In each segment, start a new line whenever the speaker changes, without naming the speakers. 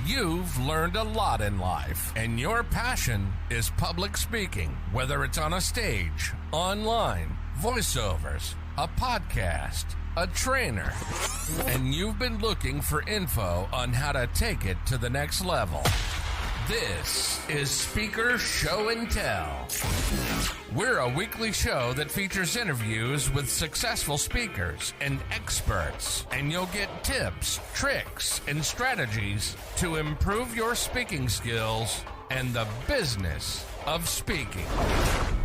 You've learned a lot in life, and your passion is public speaking, whether it's on a stage, online, voiceovers, a podcast, a trainer, and you've been looking for info on how to take it to the next level. This is Speaker Show and Tell. We're a weekly show that features interviews with successful speakers and experts, and you'll get tips, tricks, and strategies to improve your speaking skills and the business of speaking.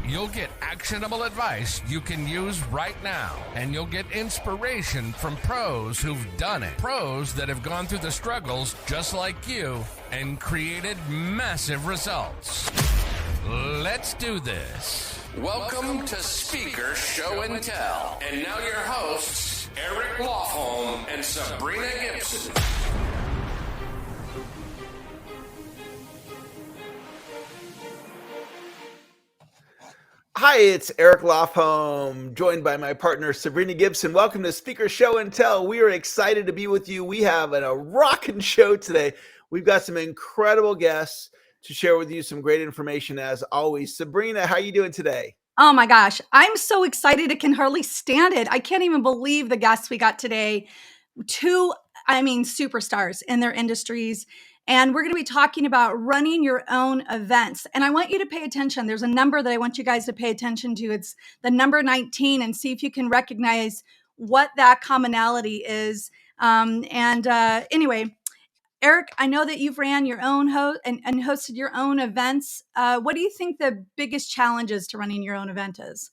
You'll get actionable advice you can use right now, and you'll get inspiration from pros who've done it. Pros that have gone through the struggles just like you and created massive results. Let's do this. Welcome to Speaker Show and Tell. And now your hosts, Eric Lofholm and Sabrina Gibson.
Hi, it's Eric Lofholm, joined by my partner, Sabrina Gibson. Welcome to Speaker Show and Tell. We are excited to be with you. We have a rocking show today. We've got some incredible guests to share with you some great information as always. Sabrina, how are you doing today?
Oh my gosh, I'm so excited. I can hardly stand it. I can't even believe the guests we got today. Two superstars in their industries. And we're going to be talking about running your own events. And I want you to pay attention. There's a number that I want you guys to pay attention to. It's the number 19, and see if you can recognize what that commonality is. Anyway, Eric, I know that you've ran your own and hosted your own events. What do you think the biggest challenges to running your own event is?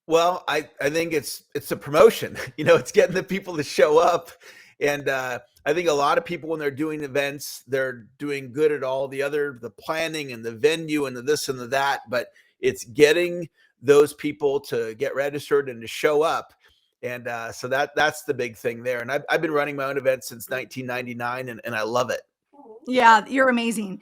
Well, I think it's the promotion. It's getting the people to show up. And I think a lot of people, when they're doing events, they're doing good at all the planning and the venue and the this and the that, but it's getting those people to get registered and to show up. And so that's the big thing there. And I've been running my own events since 1999, and I love it.
Yeah, you're amazing.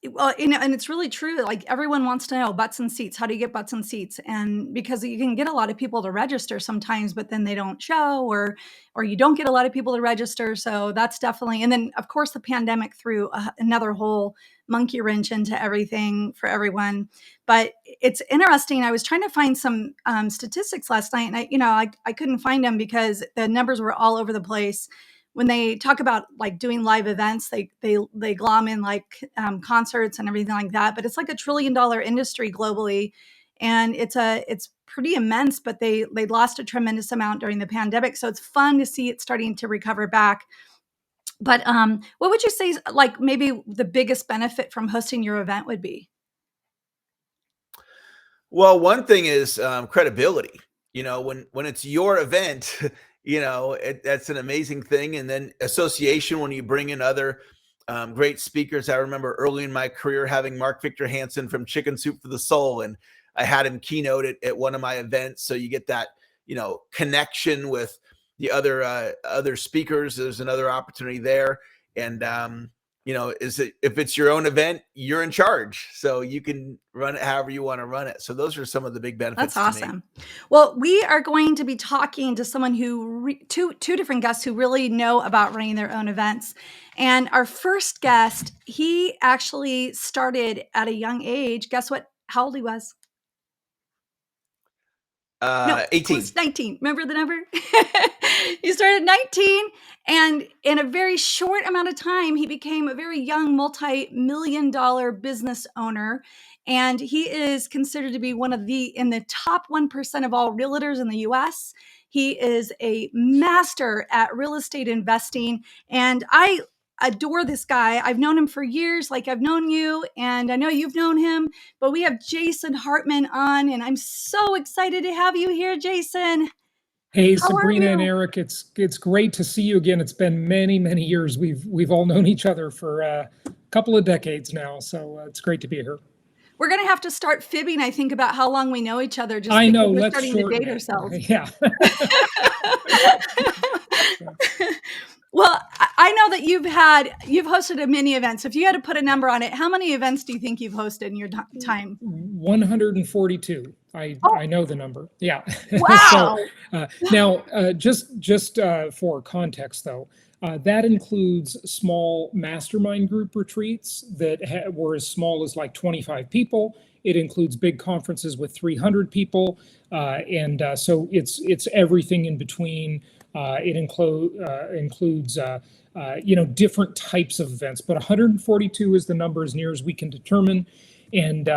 Well, and it's really true. Like, everyone wants to know butts and seats. How do you get butts and seats? And because you can get a lot of people to register sometimes, but then they don't show, or you don't get a lot of people to register. So that's definitely, and then of course the pandemic threw another whole monkey wrench into everything for everyone. But it's interesting. I was trying to find some statistics last night, and I couldn't find them because the numbers were all over the place. When they talk about like doing live events, they glom in like concerts and everything like that. But it's like $1 trillion industry globally, and it's pretty immense. But they lost a tremendous amount during the pandemic, so it's fun to see it starting to recover back. But what would you say is like maybe the biggest benefit from hosting your event would be?
Well, one thing is credibility. When it's your event. That's an amazing thing. And then association, when you bring in other great speakers. I remember early in my career having Mark Victor Hansen from Chicken Soup for the Soul, and I had him keynote at one of my events. So you get that, connection with the other speakers. There's another opportunity there. And, if it's your own event, you're in charge. So you can run it however you want to run it. So those are some of the big benefits.
That's awesome. Well, we are going to be talking to someone who, two different guests who really know about running their own events. And our first guest, he actually started at a young age. Guess what? How old he was?
18.
19. Remember the number? He started 19, and in a very short amount of time, he became a very young multi-million-dollar business owner. And he is considered to be in the top 1% of all realtors in the US. He is a master at real estate investing. And I adore this guy. I've known him for years, like I've known you, and I know you've known him, but we have Jason Hartman on, and I'm so excited to have you here, Jason.
Hey, Sabrina and Eric, it's great to see you again. It's been many, many years. We've all known each other for a couple of decades now, so it's great to be here.
We're going to have to start fibbing, I think, about how long we know each other. Just
I know.
We're starting to date ourselves.
Yeah.
Well, I know that you've hosted a many events. If you had to put a number on it, how many events do you think you've hosted in your time?
142. I know the number. Yeah.
Wow.
Now, just for context, though, that includes small mastermind group retreats that were as small as like 25 people. It includes big conferences with 300 people, and so it's everything in between. It includes different types of events, but 142 is the number as near as we can determine. And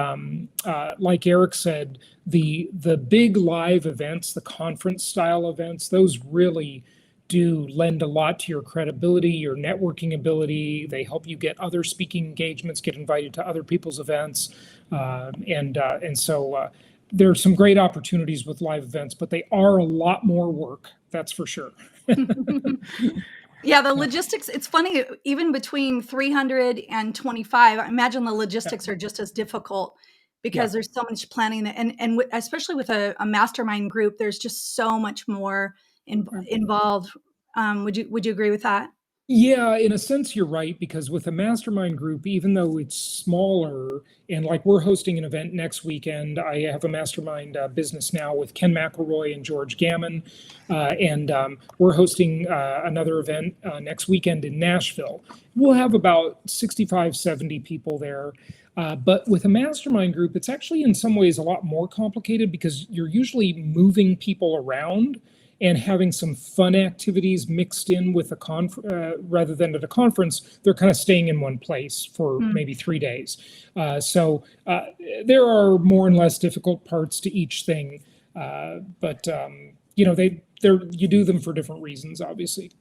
like Eric said, the big live events, the conference style events, those really do lend a lot to your credibility, your networking ability. They help you get other speaking engagements, get invited to other people's events, and so there are some great opportunities with live events, but they are a lot more work. That's for sure.
Yeah, the logistics, it's funny, even between 300 and 25, I imagine the logistics are just as difficult because there's so much planning and especially with a mastermind group, there's just so much more involved. Would you agree with that?
Yeah, in a sense, you're right, because with a mastermind group, even though it's smaller, and like we're hosting an event next weekend, I have a mastermind business now with Ken McElroy and George Gammon, and we're hosting another event next weekend in Nashville. We'll have about 65, 70 people there. But with a mastermind group, it's actually in some ways a lot more complicated because you're usually moving people around and having some fun activities mixed in with rather than at a conference, they're kind of staying in one place for maybe 3 days. So there are more and less difficult parts to each thing, but you do them for different reasons, obviously.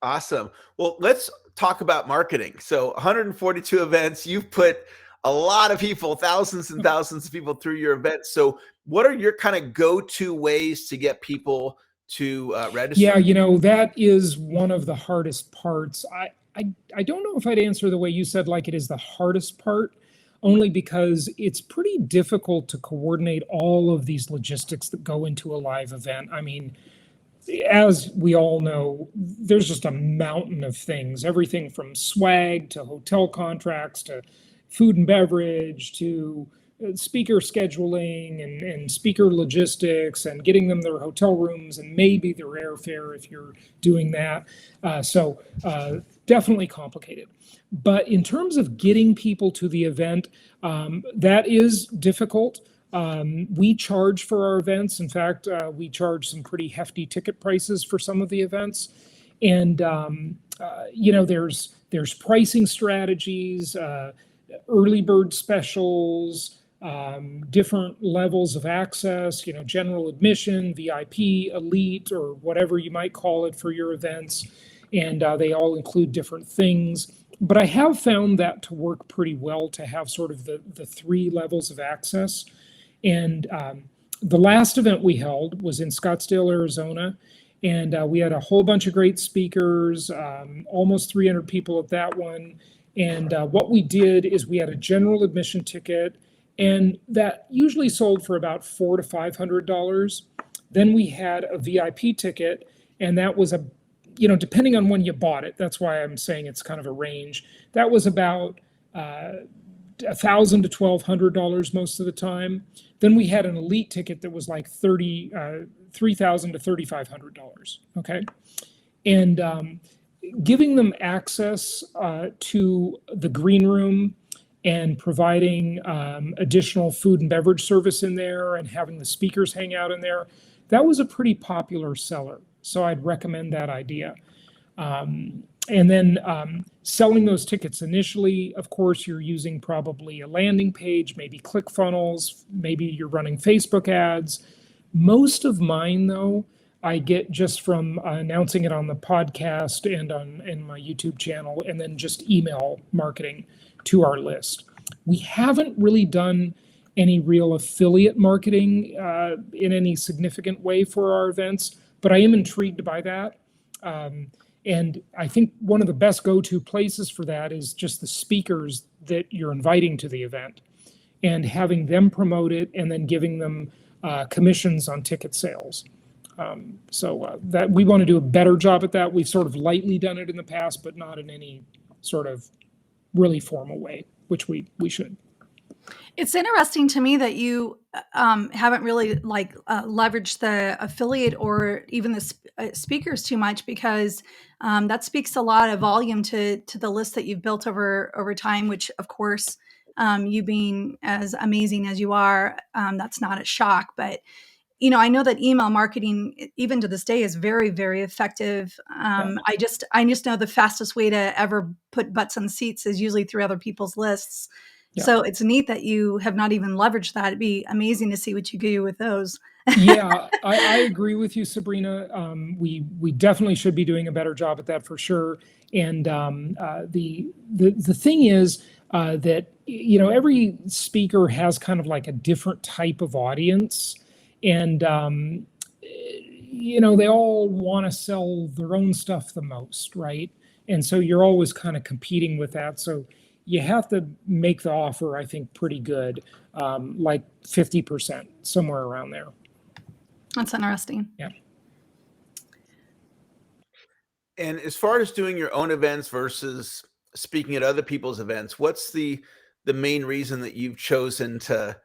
Awesome. Well, let's talk about marketing. So 142 events, you've put a lot of people, thousands and thousands of people through your events. So what are your kind of go-to ways to get people to register?
Yeah, that is one of the hardest parts. I don't know if I'd answer the way you said, like it is the hardest part, only because it's pretty difficult to coordinate all of these logistics that go into a live event. I mean, as we all know, there's just a mountain of things, everything from swag to hotel contracts to food and beverage to speaker scheduling and speaker logistics and getting them their hotel rooms and maybe their airfare if you're doing that. So definitely complicated. But in terms of getting people to the event, that is difficult. We charge for our events. In fact, we charge some pretty hefty ticket prices for some of the events. And, there's pricing strategies, early bird specials, different levels of access, general admission, VIP, elite, or whatever you might call it for your events. And they all include different things. But I have found that to work pretty well to have sort of the 3 levels of access. And the last event we held was in Scottsdale, Arizona. And we had a whole bunch of great speakers, almost 300 people at that one. And what we did is we had a general admission ticket, and that usually sold for about $400 to $500. Then we had a VIP ticket, and that was depending on when you bought it, that's why I'm saying it's kind of a range. That was about $1,000 to $1,200 most of the time. Then we had an elite ticket that was like $3,000 to $3,500. Okay, and giving them access to the green room and providing additional food and beverage service in there and having the speakers hang out in there, that was a pretty popular seller. So I'd recommend that idea. And then selling those tickets initially, of course, you're using probably a landing page, maybe ClickFunnels, maybe you're running Facebook ads. Most of mine, though, I get just from announcing it on the podcast and in my YouTube channel, and then just email marketing to our list. We haven't really done any real affiliate marketing in any significant way for our events, but I am intrigued by that. And I think one of the best go-to places for that is just the speakers that you're inviting to the event and having them promote it and then giving them commissions on ticket sales. So that we want to do a better job at that. We've sort of lightly done it in the past, but not in any sort of really formal way, which we should.
It's interesting to me that you haven't really leveraged the affiliate or even the speakers too much, because that speaks a lot of volume to the list that you've built over time. Which, of course, you being as amazing as you are, that's not a shock. But I know that email marketing, even to this day, is very, very effective. I just know the fastest way to ever put butts in seats is usually through other people's lists.
Yeah.
So it's neat that you have not even leveraged that. It'd be amazing to see what you do with those.
Yeah, I agree with you, Sabrina. We definitely should be doing a better job at that for sure. And the thing is that every speaker has kind of like a different type of audience, and they all want to sell their own stuff the most, right? And so you're always kind of competing with that. So you have to make the offer, I think, pretty good, like 50%, somewhere around there.
That's interesting.
Yeah.
And as far as doing your own events versus speaking at other people's events, what's the main reason that you've chosen to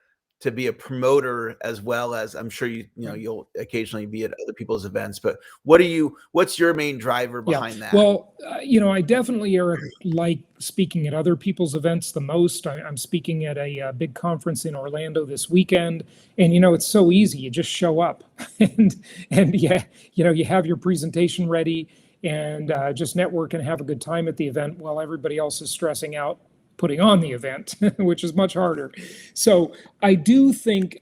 be a promoter, as well as, I'm sure you'll occasionally be at other people's events, but what's your main driver behind that?
Well, I definitely like speaking at other people's events the most. I'm speaking at a big conference in Orlando this weekend, and it's so easy. You just show up, and yeah, you have your presentation ready, and just network and have a good time at the event while everybody else is stressing out putting on the event, which is much harder. So I do think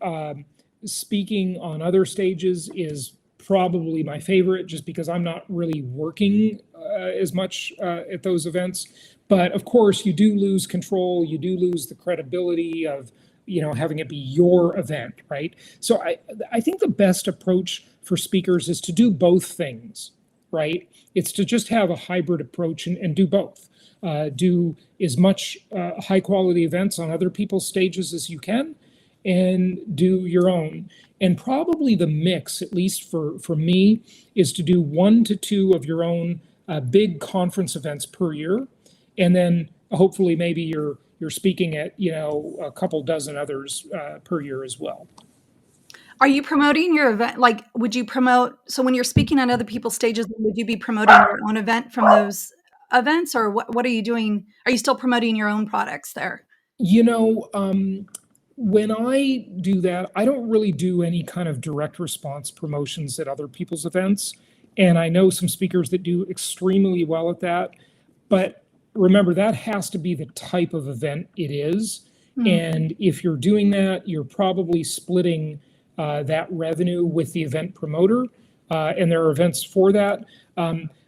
speaking on other stages is probably my favorite, just because I'm not really working as much at those events. But of course, you do lose control. You do lose the credibility of having it be your event, right? So I think the best approach for speakers is to do both things, right? It's to just have a hybrid approach and do both. Do as much high quality events on other people's stages as you can, and do your own. And probably the mix, at least for me, is to do 1 to 2 of your own big conference events per year, and then hopefully maybe you're speaking at a couple dozen others per year as well.
Are you promoting your event? Like, would you promote? So when you're speaking on other people's stages, would you be promoting your own event from those events, or what are you doing? Are you still promoting your own products there?
When I do that, I don't really do any kind of direct response promotions at other people's events. And I know some speakers that do extremely well at that. But remember, that has to be the type of event it is. And if you're doing that, you're probably splitting that revenue with the event promoter. And there are events for that.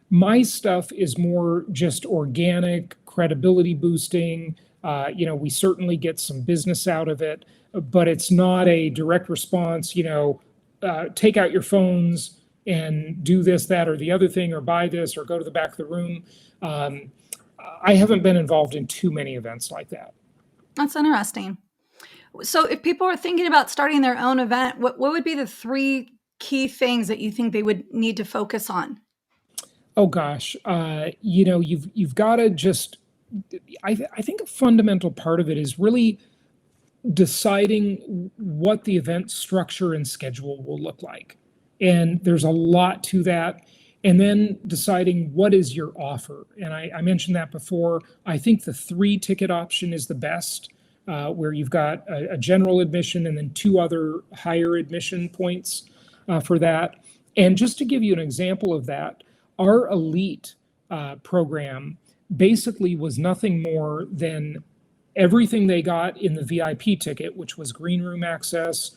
My stuff is more just organic, credibility boosting. We certainly get some business out of it, but it's not a direct response, take out your phones and do this, that, or the other thing, or buy this, or go to the back of the room. I haven't been involved in too many events like that.
That's interesting. So if people are thinking about starting their own event, what would be the 3 key things that you think they would need to focus on?
Oh gosh, you've got to just. I think a fundamental part of it is really deciding what the event structure and schedule will look like, and there's a lot to that. And then deciding what is your offer. And I mentioned that before. I think the 3-ticket option is the best, where you've got a general admission and then 2 other higher admission points for that. And just to give you an example of that, our elite program basically was nothing more than everything they got in the VIP ticket, which was green room access,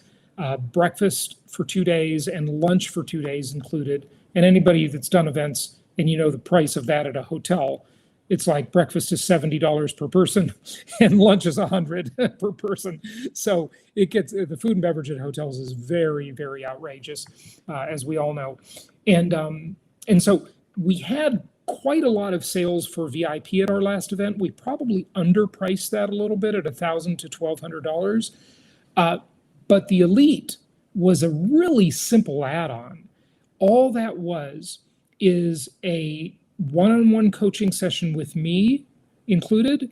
breakfast for 2 days, and lunch for 2 days included. And anybody that's done events and the price of that at a hotel, it's like breakfast is $70 per person and lunch is $100 per person. So it gets, the food and beverage at hotels is very, very outrageous, as we all know. And so we had quite a lot of sales for VIP at our last event. We probably underpriced that a little bit at $1,000 to $1,200. But the elite was a really simple add-on. All that is a one-on-one coaching session with me included,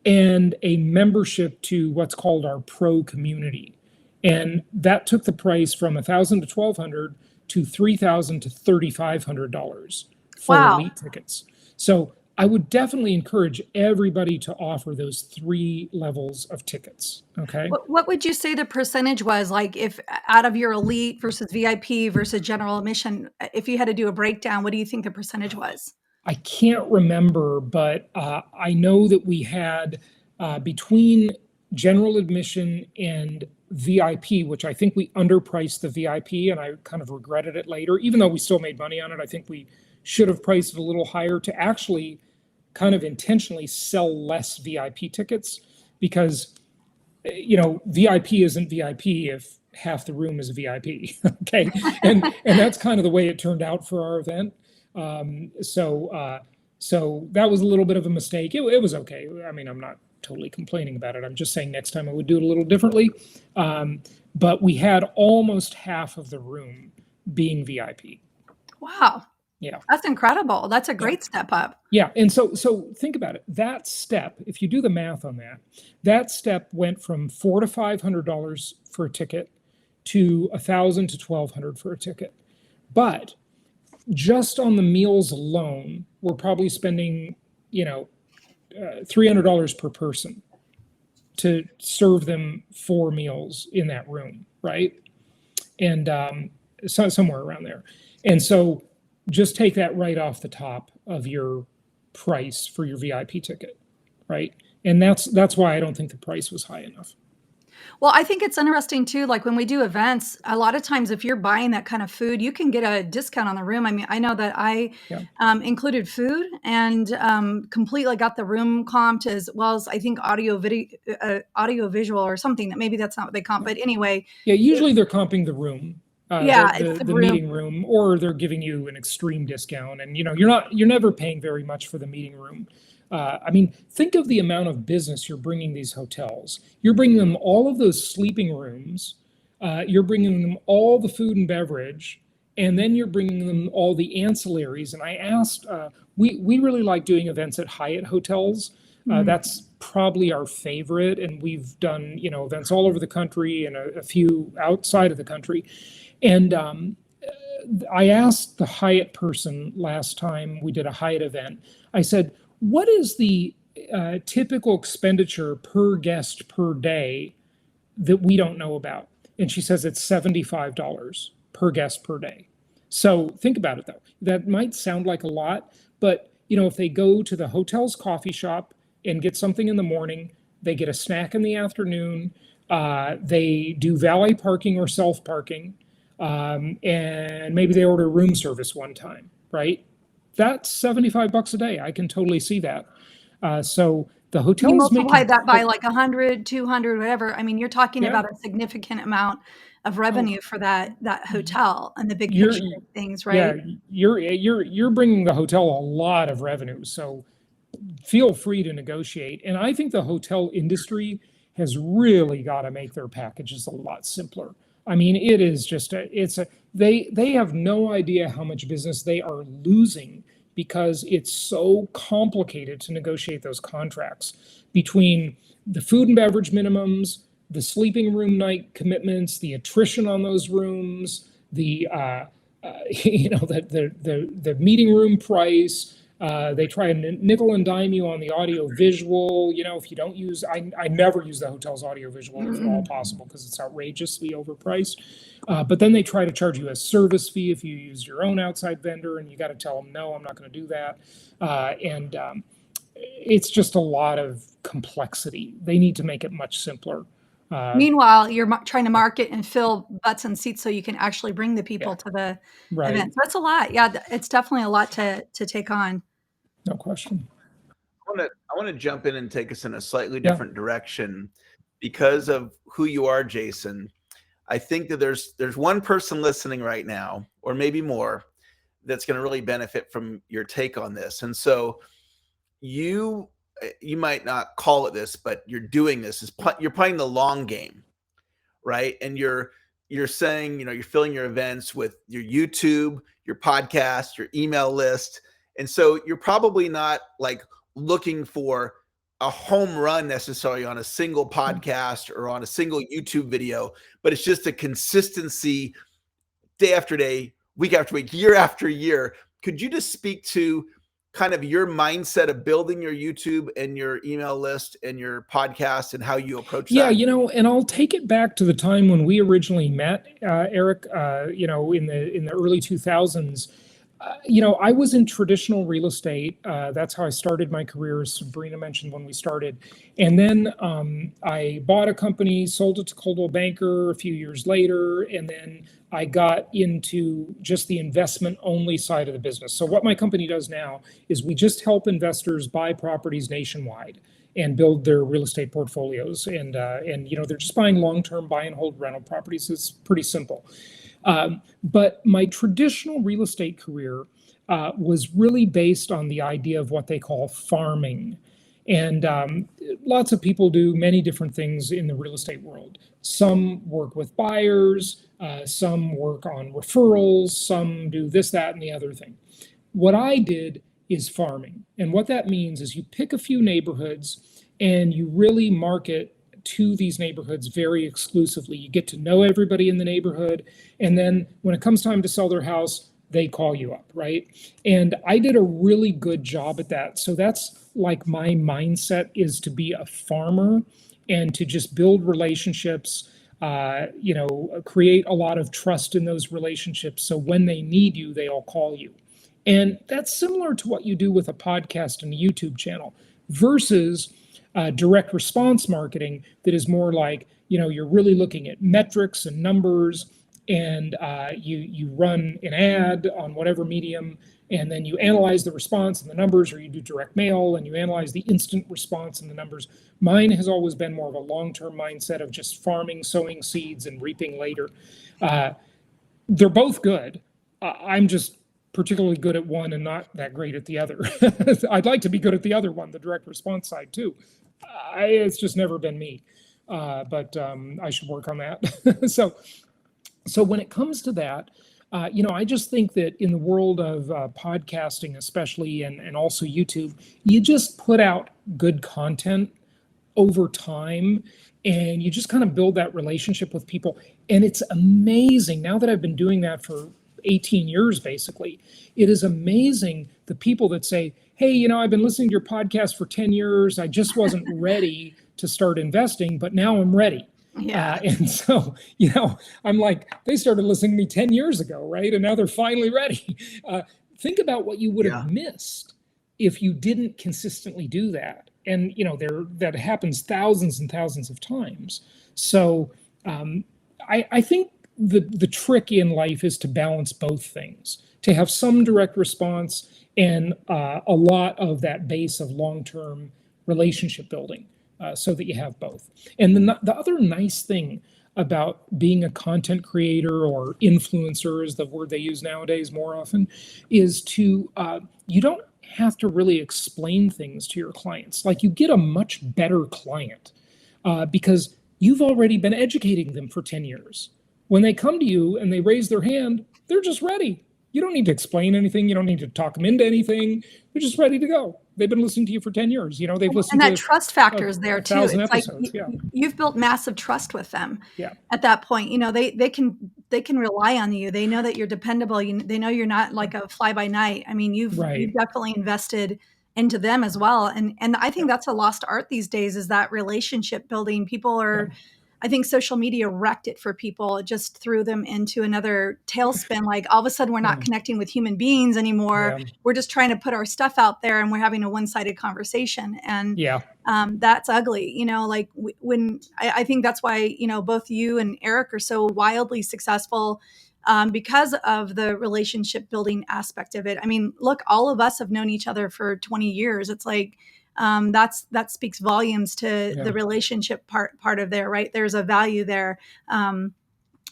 and a membership to what's called our pro community. And that took the price from $1,000 to $1,200 to $3,000 to $3,500 for
Wow.
elite tickets. So I would definitely encourage everybody to offer those 3 levels of tickets. Okay.
What would you say the percentage was, like, if out of your elite versus VIP versus general admission, if you had to do a breakdown, what do you think the percentage was?
I can't remember, but I know that we had between general admission and VIP, which I think we underpriced the VIP, and I kind of regretted it later, even though we still made money on it. I think we should have priced it a little higher to actually kind of intentionally sell less VIP tickets, because VIP isn't VIP if half the room is a VIP. Okay, and that's kind of the way it turned out for our event. So that was a little bit of a mistake. It was okay. I mean, I'm not totally complaining about it. I'm just saying next time I would do it a little differently. But we had almost half of the room being VIP.
Wow.
Yeah.
That's incredible. That's a great step up.
Yeah. And so think about it. That step, if you do the math on that, that step went from $400 to $500 for a ticket to $1,000 to $1,200 for a ticket. But just on the meals alone, we're probably spending, $300 per person to serve them 4 meals in that room, right? And so somewhere around there. And so just take that right off the top of your price for your VIP ticket, right? And that's why I don't think the price was high enough.
Well, I think it's interesting too, like when we do events, a lot of times if you're buying that kind of food, you can get a discount on the room. I mean, I know that I included food and completely got the room comped, as well as I think audio visual or something. That maybe that's not what they comp, but anyway.
Yeah, usually they're comping the room.
It's
the meeting room, or they're giving you an extreme discount, and you're never paying very much for the meeting room. I mean, think of the amount of business you're bringing these hotels. You're bringing them all of those sleeping rooms. You're bringing them all the food and beverage, and then you're bringing them all the ancillaries. And I asked, we really like doing events at Hyatt hotels. That's probably our favorite, and we've done events all over the country and a few outside of the country. And I asked the Hyatt person last time we did a Hyatt event. I said, what is the typical expenditure per guest per day that we don't know about? And she says it's $75 per guest per day. So think about it, though. That might sound like a lot, but if they go to the hotel's coffee shop and get something in the morning, they get a snack in the afternoon, they do valet parking or self-parking, and maybe they order room service one time, right? That's $75 a day. I can totally see that. So the hotel
You
is
multiply
making
that by like 100, 200, whatever. I mean, you're talking
Yeah.
about a significant amount of revenue for that hotel and the big picture of things, right?
Yeah, you're bringing the hotel a lot of revenue. So feel free to negotiate. And I think the hotel industry has really got to make their packages a lot simpler. I mean, it is just they have no idea how much business they are losing because it's so complicated to negotiate those contracts between the food and beverage minimums, the sleeping room night commitments, the attrition on those rooms, the the meeting room price. They try and nickel and dime you on the audio visual. If you don't use, I never use the hotel's audio visual if at all possible because it's outrageously overpriced. But then they try to charge you a service fee if you use your own outside vendor, and you got to tell them, no, I'm not going to do that. And it's just a lot of complexity. They need to make it much simpler.
Meanwhile, you're trying to market and fill butts and seats so you can actually bring the people to the event. So that's a lot. Yeah, it's definitely a lot to take on.
No question.
I want to jump in and take us in a slightly different direction because of who you are, Jason. I think that there's one person listening right now, or maybe more, that's going to really benefit from your take on this. And so you might not call it this, but you're doing this. You're playing the long game, right? And you're saying, you're filling your events with your YouTube, your podcast, your email list. And so you're probably not like looking for a home run necessarily on a single podcast or on a single YouTube video, but it's just a consistency day after day, week after week, year after year. Could you just speak to kind of your mindset of building your YouTube and your email list and your podcast and how you approach
Yeah,
that?
and I'll take it back to the time when we originally met, Eric. In the early 2000s. I was in traditional real estate. That's how I started my career, as Sabrina mentioned when we started. And then I bought a company, sold it to Coldwell Banker a few years later, and then I got into just the investment only side of the business. So what my company does now is we just help investors buy properties nationwide and build their real estate portfolios. And they're just buying long-term buy and hold rental properties. It's pretty simple. But my traditional real estate career was really based on the idea of what they call farming. And lots of people do many different things in the real estate world. Some work with buyers, some work on referrals, some do this, that, and the other thing. What I did is farming. And what that means is you pick a few neighborhoods and you really market to these neighborhoods very exclusively. You get to know everybody in the neighborhood. And then when it comes time to sell their house, they call you up, right? And I did a really good job at that. So that's like my mindset, is to be a farmer and to just build relationships, create a lot of trust in those relationships. So when they need you, they all call you. And that's similar to what you do with a podcast and a YouTube channel versus direct response marketing that is more like, you're really looking at metrics and numbers, and you run an ad on whatever medium, and then you analyze the response and the numbers, or you do direct mail and you analyze the instant response and the numbers. Mine has always been more of a long-term mindset of just farming, sowing seeds, and reaping later. They're both good. I'm just particularly good at one and not that great at the other. I'd like to be good at the other one, the direct response side too. It's just never been me, but I should work on that. So when it comes to that, I just think that in the world of podcasting, especially, and also YouTube, you just put out good content over time, and you just kind of build that relationship with people. And it's amazing, now that I've been doing that for 18 years, basically, it is amazing the people that say, hey, I've been listening to your podcast for 10 years. I just wasn't ready to start investing, but now I'm ready.
Yeah.
And so, I'm like, they started listening to me 10 years ago, right? And now they're finally ready. Think about what you would have missed if you didn't consistently do that. And, that happens thousands and thousands of times. So I think the trick in life is to balance both things, to have some direct response and a lot of that base of long-term relationship building, so that you have both. And the other nice thing about being a content creator, or influencer is the word they use nowadays more often, is to you don't have to really explain things to your clients. Like, you get a much better client because you've already been educating them for 10 years. When they come to you and they raise their hand, they're just ready. You don't need to explain anything. You don't need to talk them into anything. They're just ready to go. They've been listening to you for 10 years. They've listened
and
to
that trust factor is there too. It's
1,000
like
episodes.
you've built massive trust with them.
Yeah.
At that point, they can rely on you. They know that you're dependable. They know you're not like a fly by night. I mean, you've definitely invested into them as well. And I think that's a lost art these days, is that relationship building. People are, I think social media wrecked it for people. It just threw them into another tailspin. Like, all of a sudden we're not connecting with human beings anymore. We're just trying to put our stuff out there, and we're having a one-sided conversation. And that's ugly. When I think that's why, both you and Eric are so wildly successful, because of the relationship building aspect of it. I mean, look, all of us have known each other for 20 years. It's like, that speaks volumes to the relationship part of there, right? There's a value there. And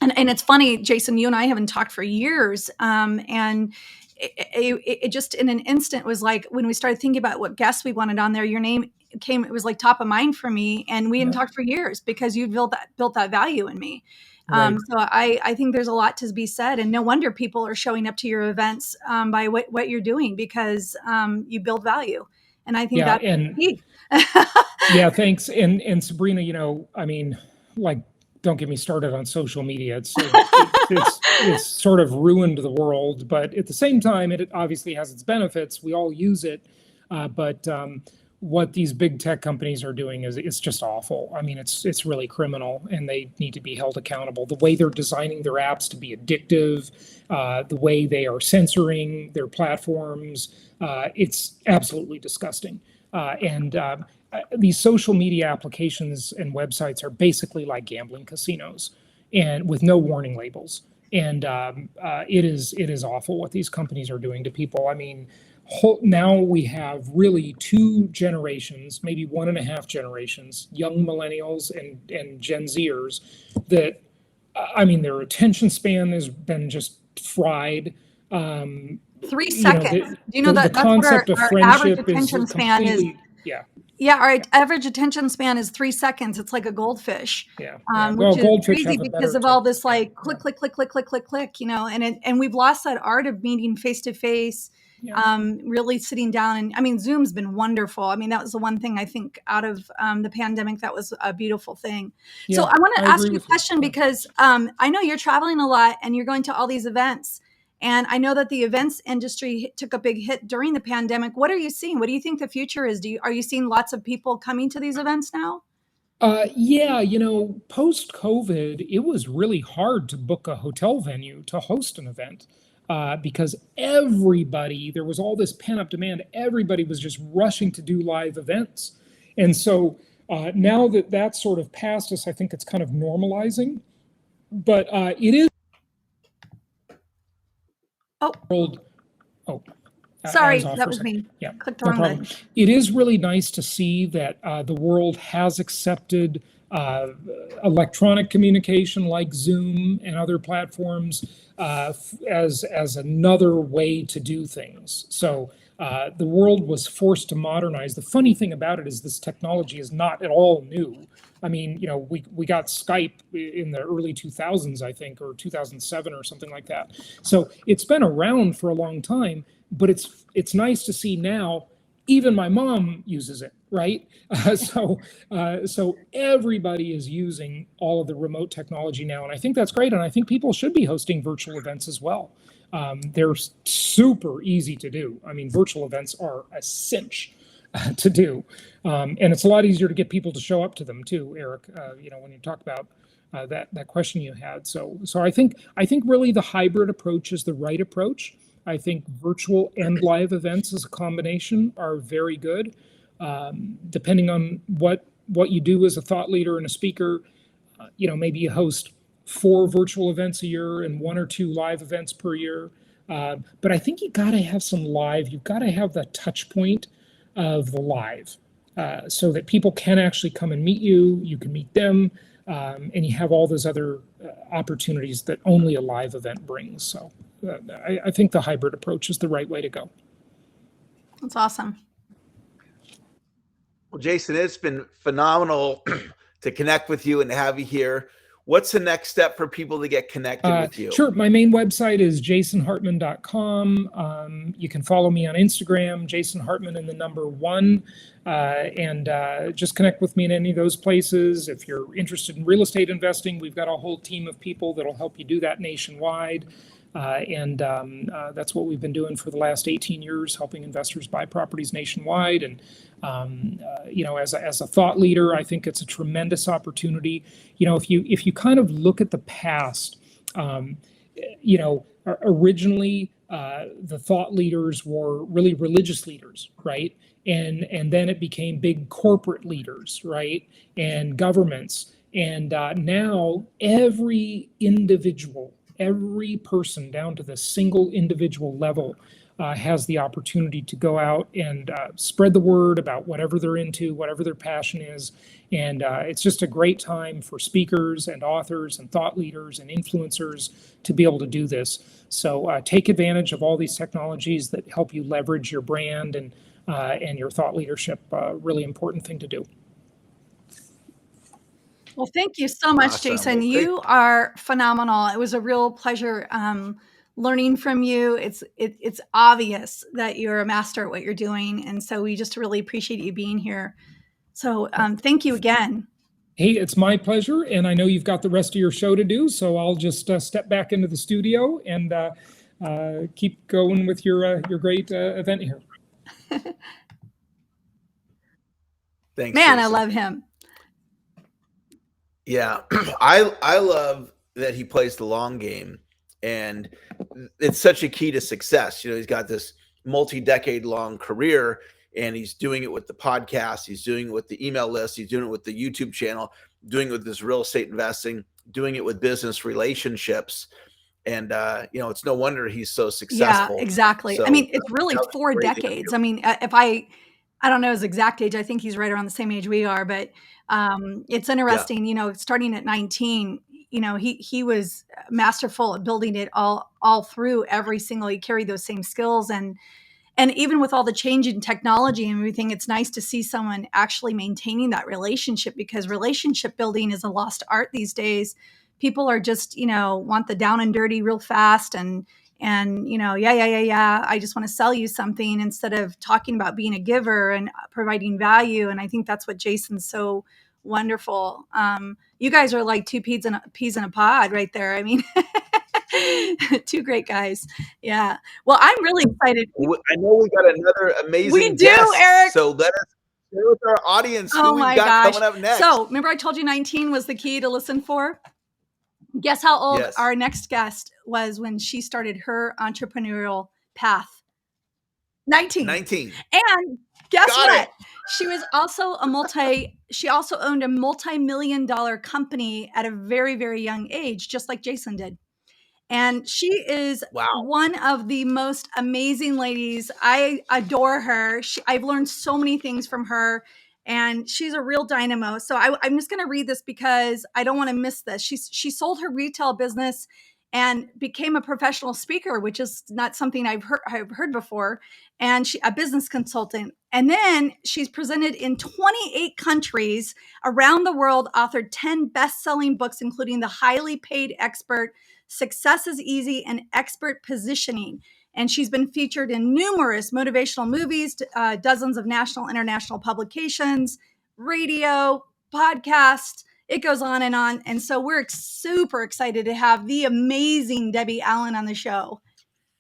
it's funny, Jason, you and I haven't talked for years. And it just in an instant was like, when we started thinking about what guests we wanted on there, your name came, it was like top of mind for me. And we hadn't talked for years because you built that value in me. So I think there's a lot to be said, and no wonder people are showing up to your events by what you're doing, because you build value. And I think
Yeah,
that's
and
key.
yeah, thanks. And Sabrina, I mean, like, don't get me started on social media. It's sort of ruined the world, but at the same time, it obviously has its benefits. We all use it, but what these big tech companies are doing is it's just awful. I mean, it's really criminal, and they need to be held accountable. The way they're designing their apps to be addictive, the way they are censoring their platforms, it's absolutely disgusting. And these social media applications and websites are basically like gambling casinos, and with no warning labels. And it is awful what these companies are doing to people. I mean, now we have really two generations, maybe 1.5 generations, young millennials and Gen Zers, that, I mean, their attention span has been just fried.
3 seconds.
The,
Do you know
the
that that's what
concept of
our average
friendship is
attention span is?
completely, yeah.
Yeah, our average attention span is 3 seconds. It's like a goldfish,
Yeah.
which
Well,
is
goldfish
crazy
have a
because
better
of all this
yeah,
like click, click, click, click, click, click, click, and we've lost that art of meeting face to face, really sitting down. And I mean, Zoom's been wonderful. I mean, that was the one thing I think out of the pandemic that was a beautiful thing. So I want to ask
agree
you a
with you.
question because I know you're traveling a lot and you're going to all these events. And I know that the events industry took a big hit during the pandemic. What are you seeing? What do you think the future is? Are you seeing lots of people coming to these events now?
Yeah, post COVID, it was really hard to book a hotel venue to host an event because there was all this pent up demand. Everybody was just rushing to do live events. And so now that that's sort of past us, I think it's kind of normalizing. But it is.
Oh,
Oh,
sorry,
off
that
for a
was
second.
me.
Yeah,
Clicked the
no
wrong
problem.
button.
It is really nice to see that the world has accepted electronic communication like Zoom and other platforms as another way to do things. So the world was forced to modernize. The funny thing about it is this technology is not at all new. I mean, we got Skype in the early 2000s, I think, or 2007 or something like that. So it's been around for a long time, but it's nice to see now. Even my mom uses it, right? So everybody is using all of the remote technology now, and I think that's great. And I think people should be hosting virtual events as well. They're super easy to do. I mean, virtual events are a cinch to do, and it's a lot easier to get people to show up to them too, Eric. When you talk about that question you had, so I think really the hybrid approach is the right approach. I think virtual and live events as a combination are very good. Depending on what you do as a thought leader and a speaker, maybe you host 4 virtual events a year and 1 or 2 live events per year. But I think you got to have some live. You've got to have the touch point of the live, so that people can actually come and meet you. You can meet them, and you have all those other opportunities that only a live event brings. So I think the hybrid approach is the right way to go.
That's awesome.
Well, Jason, it's been phenomenal to connect with you and to have you here. What's the next step for people to get connected with you?
Sure. My main website is jasonhartman.com. You can follow me on Instagram, Jason Hartman and the number 1, and just connect with me in any of those places. If you're interested in real estate investing, we've got a whole team of people that'll help you do that nationwide. And that's what we've been doing for the last 18 years, helping investors buy properties nationwide. And as a thought leader, I think it's a tremendous opportunity. If you kind of look at the past, originally the thought leaders were really religious leaders, right? And then it became big corporate leaders, right? And governments. And now every person down to the single individual level has the opportunity to go out and spread the word about whatever they're into, whatever their passion is. And it's just a great time for speakers and authors and thought leaders and influencers to be able to do this. So take advantage of all these technologies that help you leverage your brand and your thought leadership. Really important thing to do.
Well, thank you so much,
Awesome.
Jason.
Well,
you are phenomenal. It was a real pleasure learning from you. It's obvious that you're a master at what you're doing. And so we just really appreciate you being here. So thank you again.
Hey, it's my pleasure. And I know you've got the rest of your show to do. So I'll just step back into the studio and keep going with your great event here.
Thanks,
Man,
Jason.
I love him.
Yeah, I love that he plays the long game, and it's such a key to success. You know, he's got this multi-decade long career, and he's doing it with the podcast, he's doing it with the email list, he's doing it with the YouTube channel, doing it with this real estate investing, doing it with business relationships. And you know, it's no wonder he's so successful.
Yeah, exactly.
So,
I mean, it's really
that was
4
crazy.
decades. I mean, if I don't know his exact age. I think he's right around the same age we are, but it's interesting, you know, starting at 19, you know, he was masterful at building it all through every single, he carried those same skills. And even with all the change in technology and everything, it's nice to see someone actually maintaining that relationship, because relationship building is a lost art these days. People are just, you know, want the down and dirty real fast, and you know, yeah, I just want to sell you something, instead of talking about being a giver and providing value. And I think that's what Jason's so wonderful. You guys are like two peas in a pod right there. I mean, two great guys. Yeah. Well, I'm really excited.
I know we got another amazing
We do,
guest,
Eric.
so let us share with our audience who
Oh
we've
my
got
gosh.
coming up next.
So remember I told you 19 was the key to listen for? Guess how old
Yes.
our next guest was when she started her entrepreneurial path? 19. And guess
Got
what?
it.
She also owned a multi-million-dollar company at a very, very young age, just like Jason did. And she is one of the most amazing ladies. I adore her. I've learned so many things from her, and she's a real dynamo. So I'm just going to read this because I don't want to miss this. She sold her retail business and became a professional speaker, which is not something I've heard before. And a business consultant. And then she's presented in 28 countries around the world, authored 10 best-selling books, including The Highly Paid Expert, Success is Easy, and Expert Positioning. And she's been featured in numerous motivational movies, dozens of national, international publications, radio, podcasts. It goes on and on. And so we're super excited to have the amazing Debbie Allen on the show.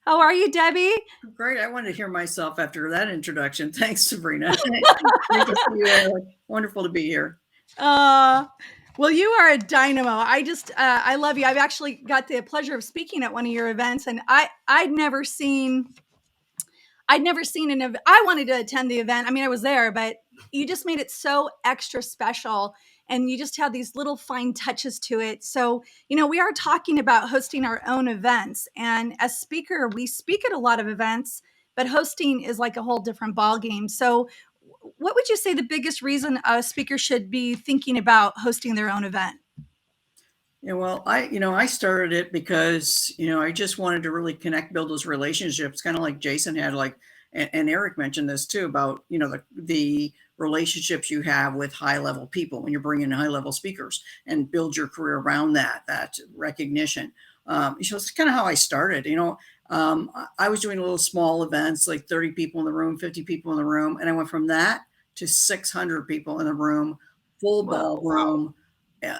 How are you, Debbie?
Great. I wanted to hear myself after that introduction. Thanks, Sabrina. Great to see you, Eric. Wonderful to be here.
Well, you are a dynamo. I love you. I've actually got the pleasure of speaking at one of your events, and I'd never seen an event. I wanted to attend the event. I mean, I was there, but you just made it so extra special, and you just had these little fine touches to it. So, you know, we are talking about hosting our own events, and as speaker, we speak at a lot of events, but hosting is like a whole different ballgame. So what would you say the biggest reason a speaker should be thinking about hosting their own event?
Yeah, well, I started it because, I just wanted to really build those relationships, kind of like Jason had, and Eric mentioned this too, about, the relationships you have with high level people when you're bringing in high level speakers, and build your career around that recognition. So it's kind of how I started, I was doing little small events, like 30 people in the room, 50 people in the room. And I went from that to 600 people in the room, full ballroom.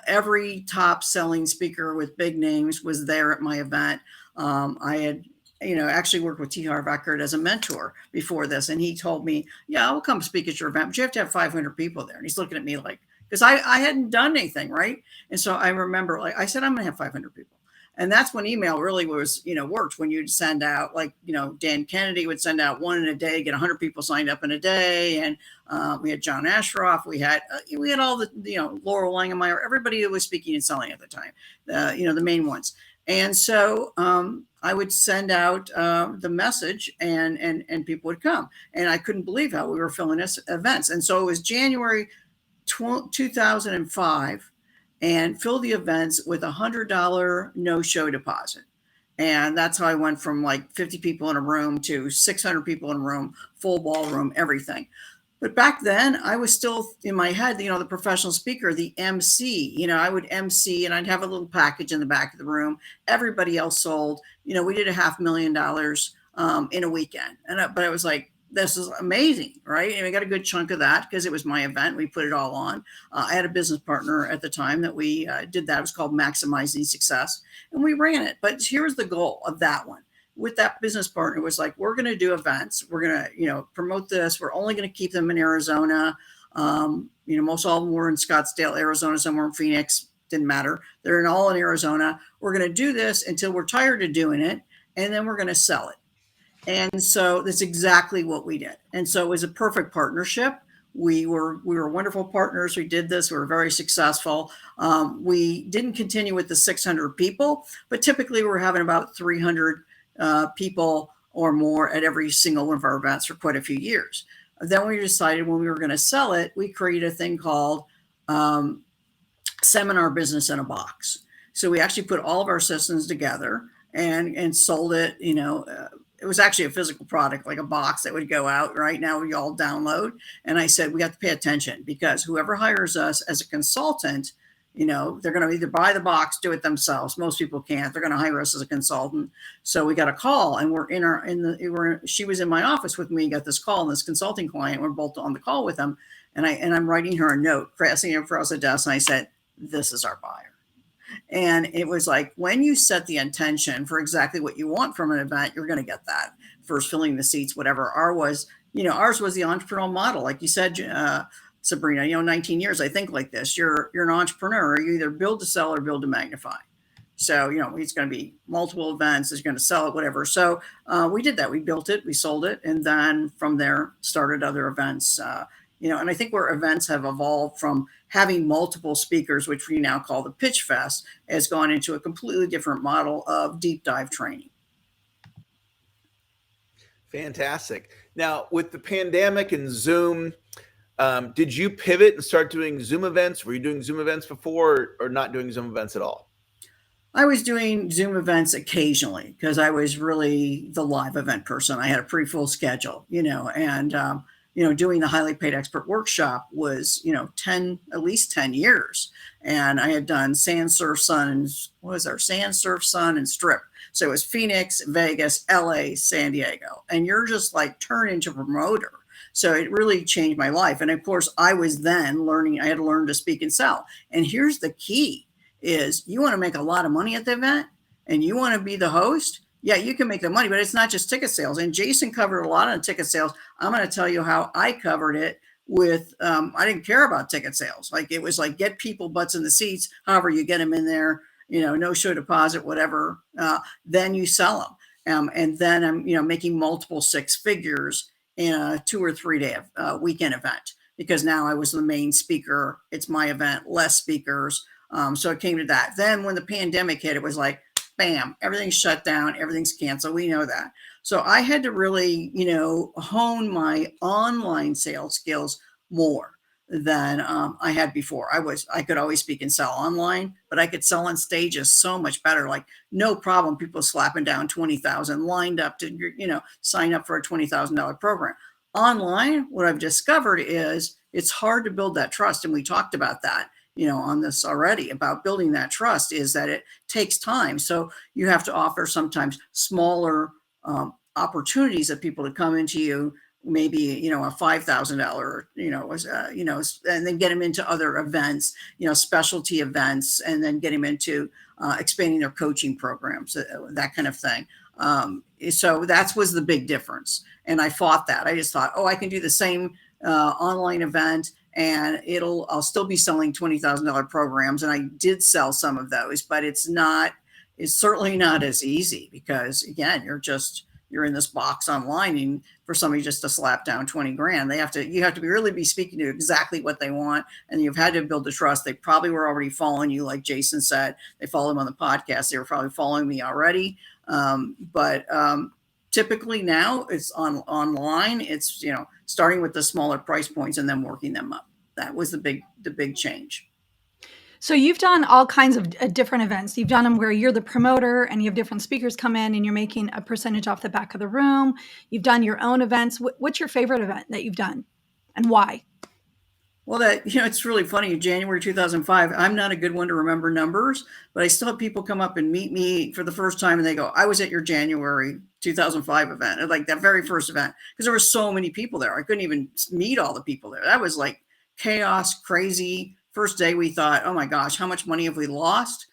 Every top selling speaker with big names was there at my event. I had, actually worked with T. Harv Eckert as a mentor before this. And he told me, yeah, I'll come speak at your event, but you have to have 500 people there. And he's looking at me like, because I hadn't done anything, right? And so I remember, I said, I'm going to have 500 people. And that's when email really was, worked, when you'd send out, Dan Kennedy would send out one in a day, get 100 people signed up in a day. And we had John Asheroff, we had all the, Laurel Langemeyer, everybody who was speaking and selling at the time, the main ones. And so I would send out the message, and people would come. And I couldn't believe how we were filling events. And so it was January 2005. And fill the events with $100 no-show deposit. And that's how I went from like 50 people in a room to 600 people in a room, full ballroom, everything. But back then, I was still in my head, the professional speaker, the MC. I would MC and I'd have a little package in the back of the room. Everybody else sold. We did $500,000 in a weekend, but I was like, this is amazing, right? And we got a good chunk of that because it was my event. We put it all on. I had a business partner at the time that we did that. It was called Maximizing Success, and we ran it. But here's the goal of that one. With that business partner, was like, we're going to do events. We're going to, promote this. We're only going to keep them in Arizona. Most all of them were in Scottsdale, Arizona. Some were in Phoenix. Didn't matter. They're all in Arizona. We're going to do this until we're tired of doing it, and then we're going to sell it. And so that's exactly what we did. And so it was a perfect partnership. We were wonderful partners. We did this. We were very successful. We didn't continue with the 600 people, but typically we're having about 300 people or more at every single one of our events for quite a few years. Then we decided when we were going to sell it, we created a thing called Seminar Business in a Box. So we actually put all of our systems together and sold it. It was actually a physical product, like a box that would go out. Right now we all download. And I said, we have to pay attention, because whoever hires us as a consultant, they're going to either buy the box, do it themselves. Most people can't. They're going to hire us as a consultant. So we got a call, and she was in my office with me, got this call, and this consulting client, we're both on the call with them. And I'm writing her a note, passing it across the desk. And I said, this is our buyer. And it was like, when you set the intention for exactly what you want from an event, you're going to get that. First, filling the seats, whatever. Ours was the entrepreneurial model. Like you said, Sabrina, 19 years, I think like this. You're an entrepreneur. You either build to sell or build to magnify. So, it's going to be multiple events. You're going to sell it, whatever. So we did that. We built it, we sold it. And then from there started other events. And I think where events have evolved from having multiple speakers, which we now call the Pitch Fest, has gone into a completely different model of deep dive training.
Fantastic. Now, with the pandemic and Zoom, did you pivot and start doing Zoom events? Were you doing Zoom events before, or not doing Zoom events at all?
I was doing Zoom events occasionally because I was really the live event person. I had a pretty full schedule, and doing the highly paid expert workshop was, at least 10 years. And I had done Sand, Surf, Sun, and Strip. So it was Phoenix, Vegas, LA, San Diego. And you're just like turned into a promoter. So it really changed my life. And of course, I was then I had to learn to speak and sell. And here's the key is, you want to make a lot of money at the event and you want to be the host. Yeah, you can make the money, but it's not just ticket sales. And Jason covered a lot on ticket sales. I'm going to tell you how I covered it with, I didn't care about ticket sales. Like, it was like, get people butts in the seats. However you get them in there, no show deposit, whatever, then you sell them. And then I'm, making multiple six figures in a 2 or 3 day weekend event, because now I was the main speaker. It's my event, less speakers. So it came to that. Then when the pandemic hit, it was like, bam, everything's shut down, everything's canceled. We know that. So I had to really, hone my online sales skills more than I had before. I could always speak and sell online, but I could sell on stages so much better. Like, no problem. People slapping down 20,000 lined up to, sign up for a $20,000 program. Online, what I've discovered is it's hard to build that trust. And we talked about that, on this already, about building that trust, is that it takes time. So you have to offer sometimes smaller opportunities of people to come into you, maybe, a $5,000, and then get them into other events, specialty events, and then get them into expanding their coaching programs, that kind of thing. So that was the big difference. And I fought that. I just thought, I can do the same online event, and I'll still be selling $20,000 programs. And I did sell some of those, but it's certainly not as easy, because again, you're in this box online, and for somebody just to slap down 20 grand, you have to really be speaking to exactly what they want. And you've had to build the trust. They probably were already following you. Like Jason said, they follow him on the podcast. They were probably following me already. But typically now it's online. It's, starting with the smaller price points and then working them up. That was the big change.
So you've done all kinds of different events. You've done them where you're the promoter and you have different speakers come in and you're making a percentage off the back of the room. You've done your own events. What's your favorite event that you've done? and why?
Well, it's really funny. January 2005, I'm not a good one to remember numbers, but I still have people come up and meet me for the first time and they go, I was at your January 2005 event, like that very first event, because there were so many people there. I couldn't even meet all the people there. That was like chaos, crazy. First day we thought, oh my gosh, how much money have we lost?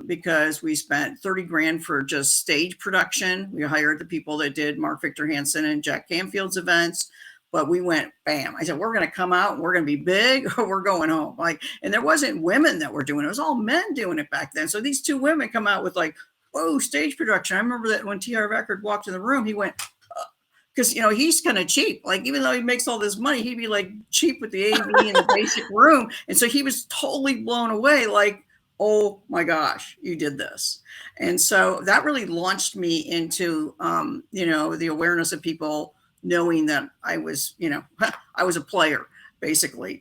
Because we spent 30 grand for just stage production. We hired the people that did Mark Victor Hansen and Jack Canfield's events. But we went, bam. I said, we're going to come out and we're going to be big or we're going home. Like, and there wasn't women that were doing it. It was all men doing it back then. So these two women come out with like, whoa, stage production. I remember that when T.R. Record walked in the room, he went, because, he's kind of cheap. Like, even though he makes all this money, he'd be like cheap with the AV and the basic room. And so he was totally blown away. Like, oh my gosh, you did this. And so that really launched me into, the awareness of people knowing that I was, I was a player, basically.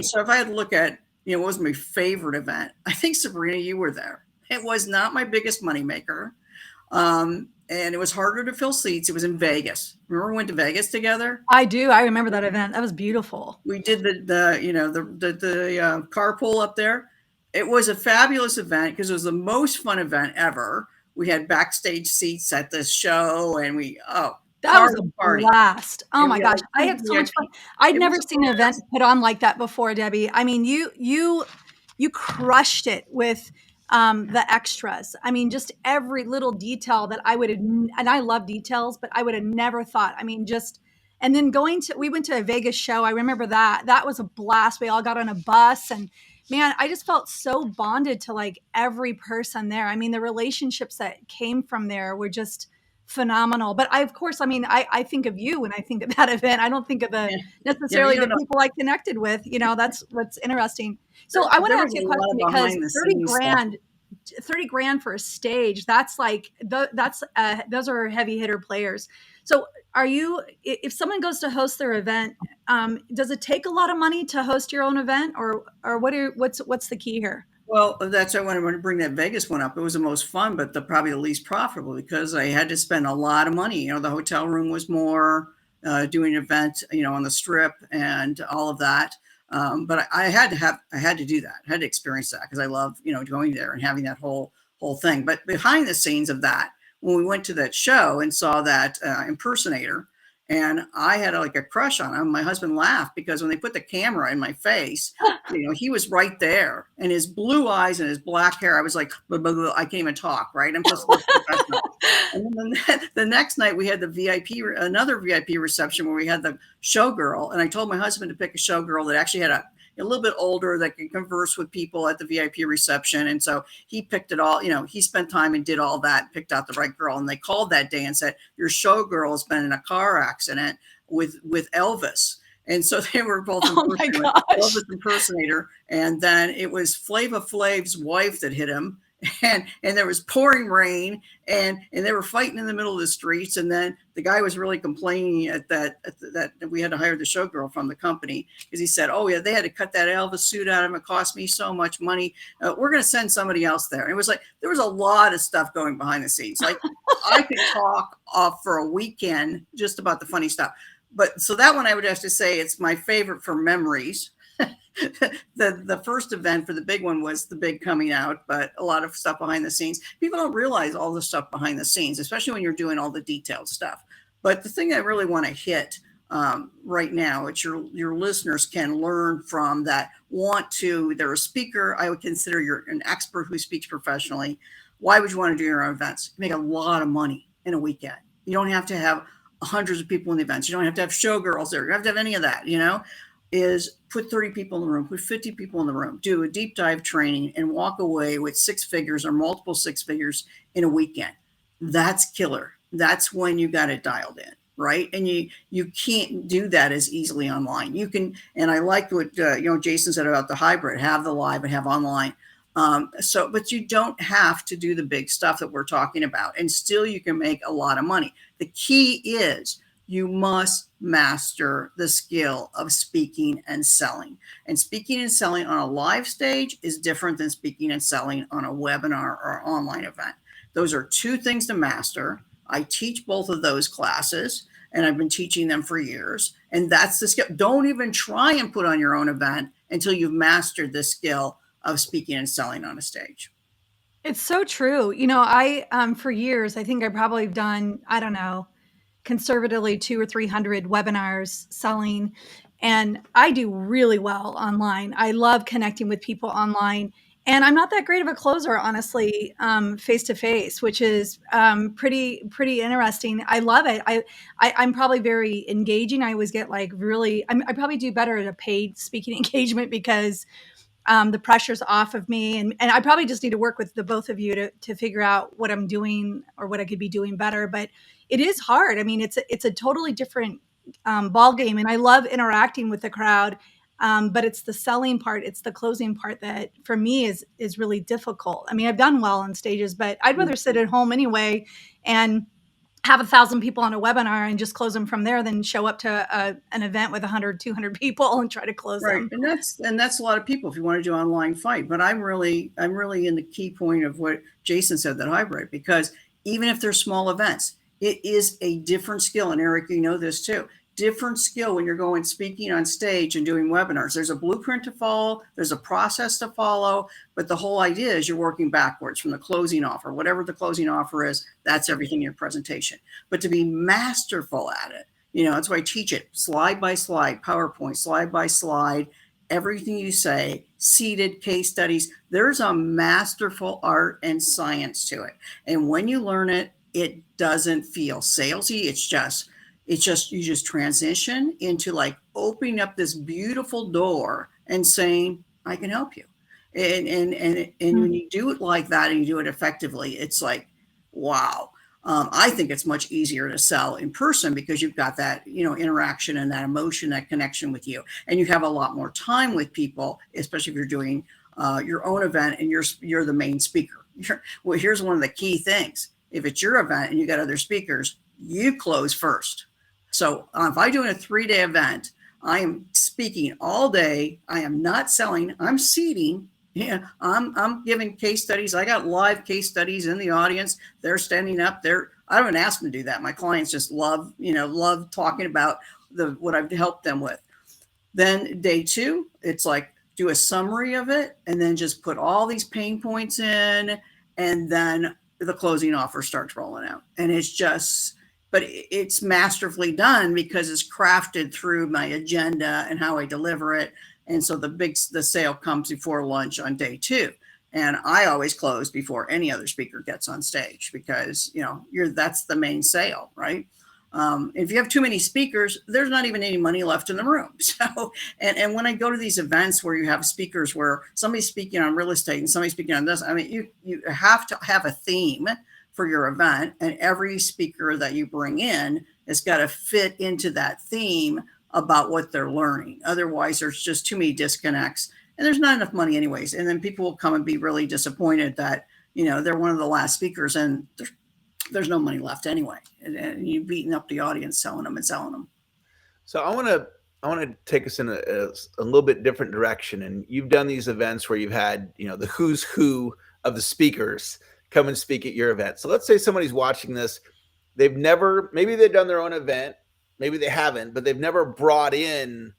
So if I had to look at, what was my favorite event, I think, Sabrina, you were there. It was not my biggest moneymaker. And it was harder to fill seats. It was in Vegas. Remember we went to Vegas together?
I do. I remember that event. That was beautiful.
We did the carpool up there. It was a fabulous event because it was the most fun event ever. We had backstage seats at the show, and
that was a blast. Oh my gosh. I had so much fun. I'd never seen an event put on like that before, Debbie. I mean, you crushed it with the extras. I mean, just every little detail that I would have, and I love details, but I would have never thought. I mean, and then we went to a Vegas show. I remember that was a blast. We all got on a bus, and man, I just felt so bonded to like every person there. I mean, the relationships that came from there were just phenomenal. But I think of you when I think of that event. I don't think of necessarily the people I connected with. That's what's interesting. So I want to ask you a question, because 30 grand for a stage, that's like, those are heavy hitter players. So if someone goes to host their event, does it take a lot of money to host your own event, or what's the key here?
Well, that's why I wanted to bring that Vegas one up. It was the most fun, but probably the least profitable, because I had to spend a lot of money. The hotel room was more, doing an event, on the strip and all of that. But I had to do that. I had to experience that because I love, going there and having that whole thing. But behind the scenes of that, when we went to that show and saw that impersonator, and I had a crush on him. My husband laughed because when they put the camera in my face, he was right there, and his blue eyes and his black hair, I was like, blah, blah, blah. I can't even talk, right? I'm just professional. And then the next night we had another VIP reception where we had the showgirl, and I told my husband to pick a showgirl that actually had a little bit older, that could converse with people at the VIP reception. And so he picked it all, he spent time and did all that, picked out the right girl. And they called that day and said, your showgirl has been in a car accident with Elvis. And so they were both Elvis impersonator. And then it was Flava Flav's wife that hit him. And there was pouring rain, and they were fighting in the middle of the streets. And then the guy was really complaining that we had to hire the showgirl from the company, because he said, oh yeah, they had to cut that Elvis suit out of him. It cost me so much money. We're going to send somebody else there. And it was like, there was a lot of stuff going behind the scenes. Like I could talk for a weekend just about the funny stuff. But so that one, I would have to say it's my favorite for memories. The first event for the big one was the big coming out, but a lot of stuff behind the scenes. People don't realize all the stuff behind the scenes, especially when you're doing all the detailed stuff. But the thing I really want to hit right now, which your listeners can learn from, that they're a speaker. I would consider you're an expert who speaks professionally. Why would you want to do your own events? You make a lot of money in a weekend. You don't have to have hundreds of people in the events. You don't have to have showgirls there. You don't have to have any of that, is put 30 people in the room, put 50 people in the room, do a deep dive training, and walk away with six figures or multiple six figures in a weekend. That's killer. That's when you got it dialed in, right? And you can't do that as easily online. You can, and I like what Jason said about the hybrid, have the live and have online. But you don't have to do the big stuff that we're talking about, and still you can make a lot of money. The key is you must master the skill of speaking and selling. And speaking and selling on a live stage is different than speaking and selling on a webinar or online event. Those are two things to master. I teach both of those classes. and I've been teaching them for years. And that's the skill. Don't even try and put on your own event until you've mastered the skill of speaking and selling on a stage.
It's so true. I for years, I think I probably have done, I don't know, conservatively 200 or 300 webinars selling, and I do really well online. I love connecting with people online, and I'm not that great of a closer, honestly, face to face, which is pretty interesting. I love it. I'm probably very engaging. I always get like really. I probably do better at a paid speaking engagement because the pressure's off of me, and I probably just need to work with the both of you to figure out what I'm doing or what I could be doing better. But it is hard. I mean, it's a totally different ball game, and I love interacting with the crowd. But it's the selling part, it's the closing part that for me is really difficult. I mean, I've done well on stages, but I'd rather sit at home anyway and have 1,000 people on a webinar and just close them from there than show up to an event with 100, 200 people and try to close them.
And that's a lot of people if you want to do online fight. But I'm really in the key point of what Jason said, that hybrid, because even if they're small events, it is a different skill. And Eric, you know this too. Different skill when you're going speaking on stage and doing webinars. There's a blueprint to follow, there's a process to follow, but the whole idea is you're working backwards from the closing offer. Whatever the closing offer is, that's everything in your presentation. But to be masterful at it, that's why I teach it slide by slide, PowerPoint, slide by slide, everything you say, seated case studies. There's a masterful art and science to it. And when you learn it, it doesn't feel salesy. It's just you just transition into like opening up this beautiful door and saying, I can help you. And when you do it like that and you do it effectively, it's like, wow. I think it's much easier to sell in person because you've got that, interaction and that emotion, that connection with you. And you have a lot more time with people, especially if you're doing your own event and you're the main speaker. Well, here's one of the key things. If it's your event and you got other speakers, you close first. So if I'm doing a 3-day event, I am speaking all day. I am not selling. I'm seating. Yeah, I'm giving case studies. I got live case studies in the audience. They're standing up there. I don't even ask them to do that. My clients just love talking about what I've helped them with. Then day 2, it's like do a summary of it and then just put all these pain points in, and then the closing offer starts rolling out. And but it's masterfully done because it's crafted through my agenda and how I deliver it. And so the sale comes before lunch on day 2. And I always close before any other speaker gets on stage because, that's the main sale, right? If you have too many speakers, there's not even any money left in the room. So, and when I go to these events where you have speakers where somebody's speaking on real estate and somebody's speaking on this, I mean, you have to have a theme for your event, and every speaker that you bring in has got to fit into that theme about what they're learning. Otherwise, there's just too many disconnects and there's not enough money anyways. And then people will come and be really disappointed that, they're one of the last speakers and there's no money left anyway. And you've beaten up the audience selling them.
So I want to take us in a little bit different direction. And you've done these events where you've had, the who's who of the speakers come and speak at your event. So let's say somebody's watching this. Maybe they've done their own event. Maybe they haven't, but they've never brought in,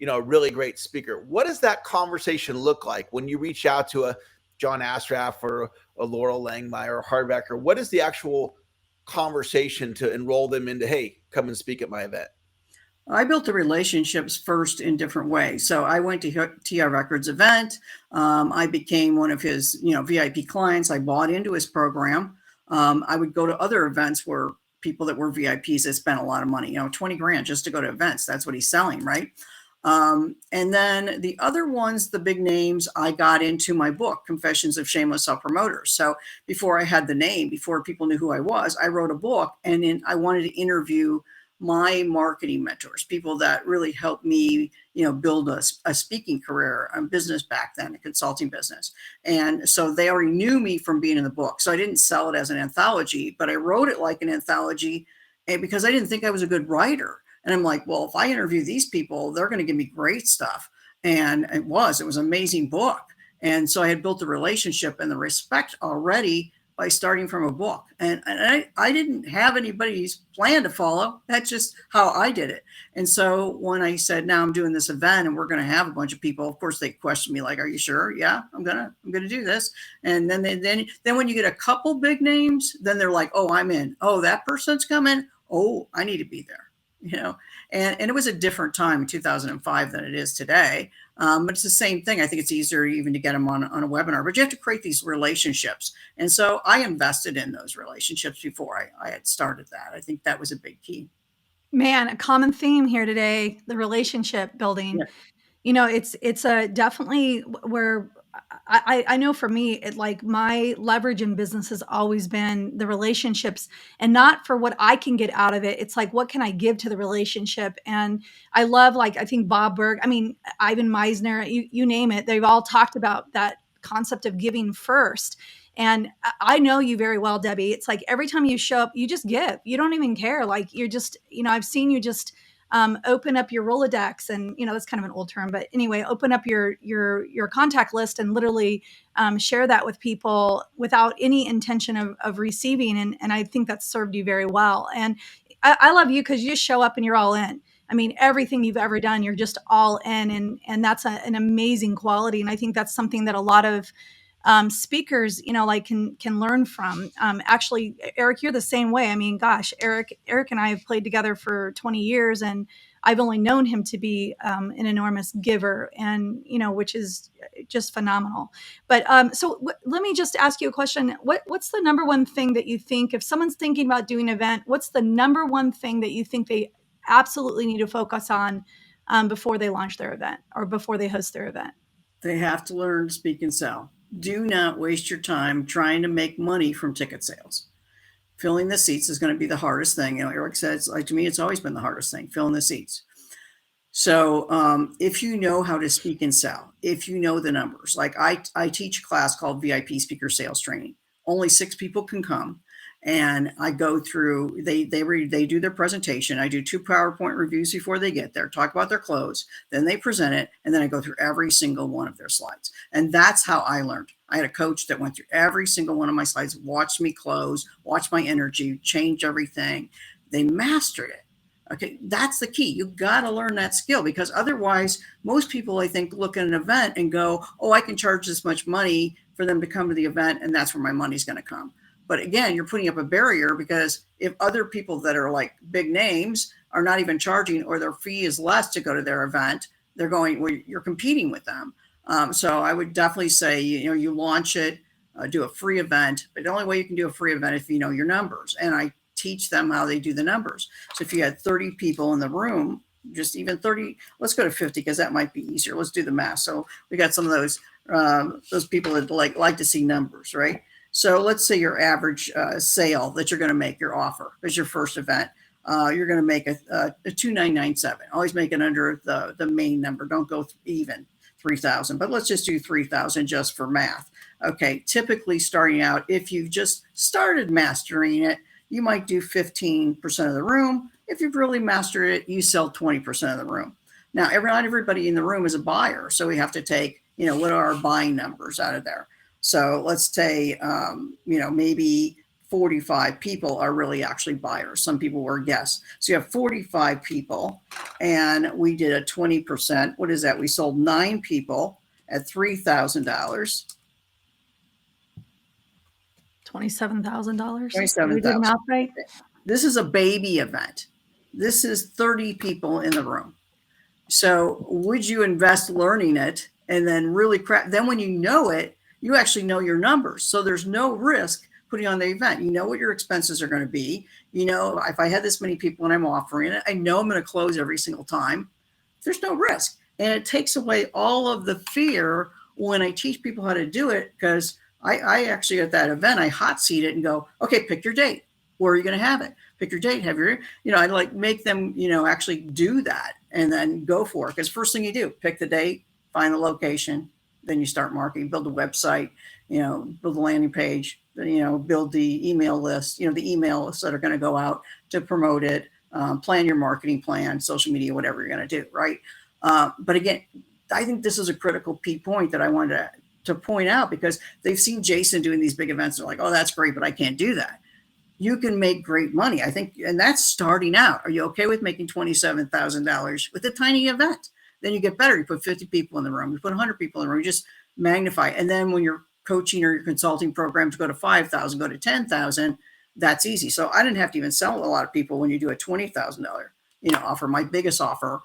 a really great speaker. What does that conversation look like when you reach out to a John Astraff or a Laurel Langmeyer or Hardbacker? What is the actual conversation to enroll them into, hey, come and speak at my event?
I built the relationships first in different ways. So I went to TR Records event. I became one of his, VIP clients. I bought into his program. I would go to other events where people that were VIPs that spent a lot of money, $20,000 just to go to events. That's what he's selling, right? And then the other ones, the big names, I got into my book, Confessions of Shameless Self-Promoters. So before I had the name, before people knew who I was, I wrote a book, and I wanted to interview my marketing mentors, people that really helped me, build a speaking career, a business back then, a consulting business. And so they already knew me from being in the book. So I didn't sell it as an anthology, but I wrote it like an anthology because I didn't think I was a good writer. And I'm like, well, if I interview these people, they're going to give me great stuff. And it was an amazing book. And so I had built the relationship and the respect already by starting from a book. And I didn't have anybody's plan to follow. That's just how I did it. And so when I said, now I'm doing this event and we're going to have a bunch of people, of course they questioned me like, are you sure? Yeah, I'm going to do this. And then when you get a couple big names, then they're like, oh, I'm in. Oh, that person's coming. Oh, I need to be there. And it was a different time in 2005 than it is today. But it's the same thing. I think it's easier even to get them on a webinar, but you have to create these relationships. And so I invested in those relationships before I had started that. I think that was a big key.
Man, a common theme here today, the relationship building. Yeah. It's a definitely where I know for me, it like my leverage in business has always been the relationships, and not for what I can get out of it. It's like, what can I give to the relationship? And I love, like, I think Bob Berg, Ivan Meisner, you name it. They've all talked about that concept of giving first. And I know you very well, Debbie. It's like every time you show up, you just give. You don't even care. Like, you're just, I've seen you just open up your Rolodex, and that's kind of an old term, but anyway, open up your contact list and literally share that with people without any intention of receiving. And I think that's served you very well. And I love you because you just show up and you're all in. Everything you've ever done, you're just all in, and that's an amazing quality. And I think that's something that a lot of speakers, can learn from. Actually, Eric, you're the same way. Gosh, Eric and I have played together for 20 years, and I've only known him to be an enormous giver, and which is just phenomenal. But let me just ask you a question. What's the number one thing that you think, if someone's thinking about doing an event, what's the number one thing that you think they absolutely need to focus on before they launch their event or before they host their event?
They have to learn to speak and sell. Do not waste your time trying to make money from ticket sales. Filling the seats is going to be the hardest thing. Eric says, like, to me, it's always been the hardest thing, filling the seats. So if you know how to speak and sell, if you know the numbers, like I teach a class called VIP Speaker Sales Training. Only 6 people can come. And I go through, they do their presentation. I do 2 PowerPoint reviews before they get there, talk about their close, then they present it, and then I go through every single one of their slides. And that's how I learned. I had a coach that went through every single one of my slides, watched me close, watched my energy, change everything. They mastered it. Okay, that's the key. You got to learn that skill, because otherwise, most people, I think, look at an event and go, oh, I can charge this much money for them to come to the event, and that's where my money's going to come. But again, you're putting up a barrier, because if other people that are like big names are not even charging, or their fee is less to go to their event, they're going, well, you're competing with them. So I would definitely say, you launch it, do a free event. But the only way you can do a free event if you know your numbers. And I teach them how they do the numbers. So if you had 30 people in the room, just even 30, let's go to 50, because that might be easier. Let's do the math. So we got some of those people that like to see numbers, right? So let's say your average sale that you're going to make, your offer is your first event. You're going to make a 2,997. Always make it under the main number. Don't go even 3,000, but let's just do 3,000 just for math. Okay. Typically starting out, if you've just started mastering it, you might do 15% of the room. If you've really mastered it, you sell 20% of the room. Now, not everybody in the room is a buyer. So we have to take, what are our buying numbers out of there? So let's say, maybe 45 people are really actually buyers. Some people were guests. So you have 45 people, and we did a 20%. What is that? We sold 9 people at $3,000.
$27,000.
$27,000.
We did math right.
This is a baby event. This is 30 people in the room. So would you invest learning it and then really then when you know it, you actually know your numbers. So there's no risk putting on the event. You know what your expenses are going to be. If I had this many people and I'm offering it, I know I'm going to close every single time. There's no risk. And it takes away all of the fear when I teach people how to do it, because I actually at that event, I hot seat it and go, okay, pick your date. Where are you going to have it? Pick your date. I like make them, actually do that and then go for it. Because first thing you do, pick the date, find the location, then you start marketing, build a website, build a landing page, build the email list, the emails that are going to go out to promote it, plan your marketing plan, social media, whatever you're going to do. Right. But again, I think this is a critical key point that I wanted to to point out, because they've seen Jason doing these big events. They're like, oh, that's great, but I can't do that. You can make great money, I think, and that's starting out. Are you okay with making $27,000 with a tiny event? Then you get better. You put 50 people in the room, you put 100 people in the room, you just magnify. And then when your coaching or your consulting programs go to 5,000, go to 10,000, that's easy. So I didn't have to even sell a lot of people when you do a $20,000, offer. My biggest offer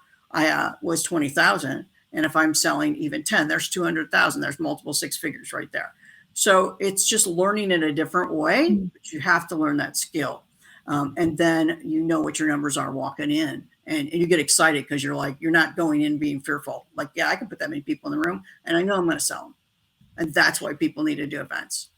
was 20,000. And if I'm selling even 10, there's 200,000, there's multiple six figures right there. So it's just learning in a different way, but you have to learn that skill. And then you know what your numbers are walking in, and you get excited because you're not going in being fearful. Like, yeah, I can put that many people in the room and I know I'm going to sell them. And that's why people need to do events.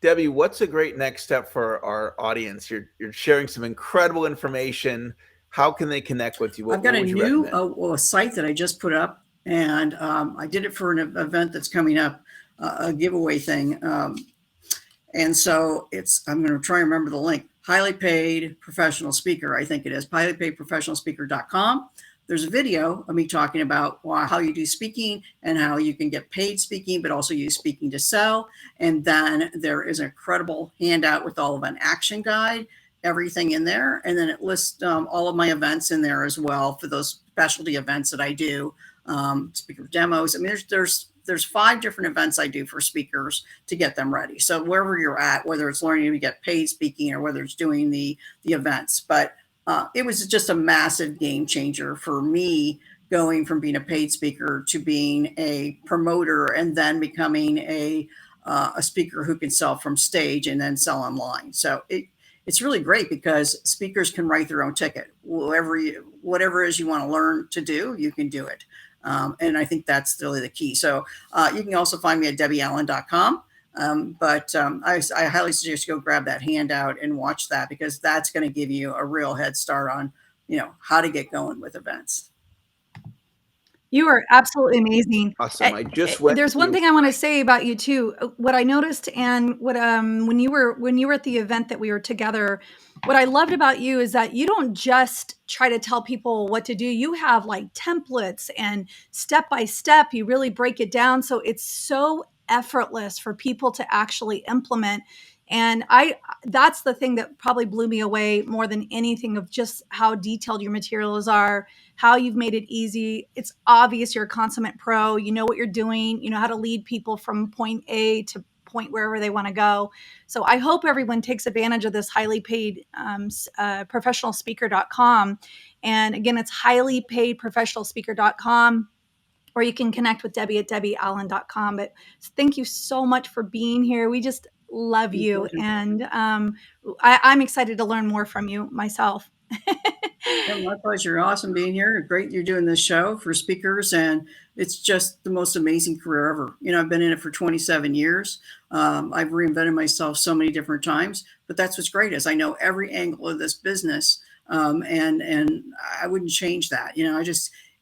Debbie, what's a great next step for our audience? You're sharing some incredible information. How can they connect with you?
I've got a new site that I just put up, and I did it for an event that's coming up, a giveaway thing. And so I'm going to try and remember the link. Highly paid professional speaker, I think it is, highlypaidprofessionalspeaker.com. There's a video of me talking about how you do speaking and how you can get paid speaking, but also use speaking to sell. And then there is an incredible handout with all of an action guide, everything in there. And then it lists all of my events in there as well for those specialty events that I do, speaker demos. I mean, there's 5 different events I do for speakers to get them ready. So wherever you're at, whether it's learning to get paid speaking or whether it's doing the events, but it was just a massive game changer for me, going from being a paid speaker to being a promoter and then becoming a speaker who can sell from stage and then sell online. So it's really great because speakers can write their own ticket. Whatever it is you want to learn to do, you can do it. And I think that's really the key. So you can also find me at debbieallen.com. But I highly suggest you go grab that handout and watch that, because that's going to give you a real head start on, how to get going with events.
You are absolutely amazing.
Awesome.
There's one thing I want to say about you too. What I noticed, and what when you were at the event that we were together, what I loved about you is that you don't just try to tell people what to do. You have like templates and step by step. You really break it down, so it's so effortless for people to actually implement. And that's the thing that probably blew me away more than anything, of just how detailed your materials are, how you've made it easy. It's obvious you're a consummate pro. You know what you're doing. You know how to lead people from point A to point wherever they want to go. So I hope everyone takes advantage of this highly paid professionalspeaker.com. And again, it's highly paid professionalspeaker.com. Or you can connect with Debbie at debbieallen.com. But thank you so much for being here. We just love you. And I'm excited to learn more from you myself.
Yeah, my pleasure. Awesome being here. Great you're doing this show for speakers, and it's just the most amazing career ever. I've been in it for 27 years. I've reinvented myself so many different times, but that's what's great, is I know every angle of this business, and I wouldn't change that.